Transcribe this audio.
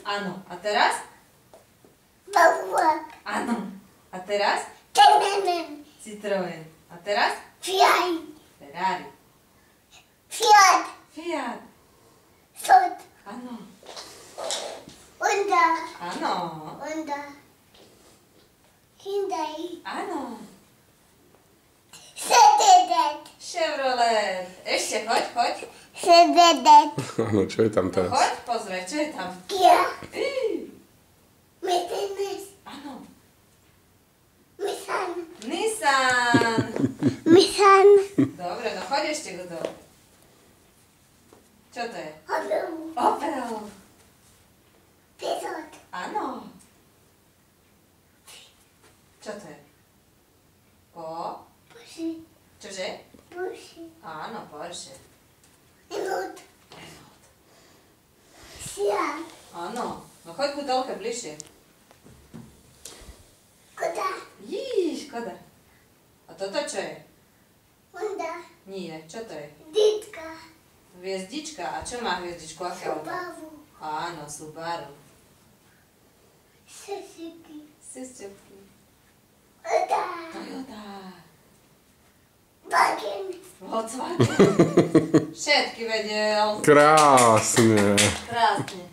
Áno. A teraz? Bawak. Áno. A teraz? Citroen. Citroen. A teraz? Fiat. Ferrari. Fiat. Fiat. Ford. Áno. Honda. Áno. Honda. Hyundai. Áno. Sededet. Chevrolet. Ešte, choď. Sededet. Áno, čo je tam No teraz? choď, pozrieť, čo je tam? Kia. Í, Mercedes. Áno. Nissan. Nissan. Nissan. Dobre, no choď ešte kto. Čo to je? Opel. Opel. Peugeot. Áno. Čo to je? Porsche. Čože? Porsche. Áno, Porsche. Renault. Renault. Seat. Áno. No choď ku telke bližšie. Skoda. Škoda. A toto čo je? Honda. Nie, čo to je? Ditka. Hviezdička. A čo má hviezdičku? Aké auto? Subaru. Áno, Subaru. Suzuki. Suzuki. Toyota. Toyota. Volkswagen. Volkswagen. Všetky vedel. Krásne. Krásne.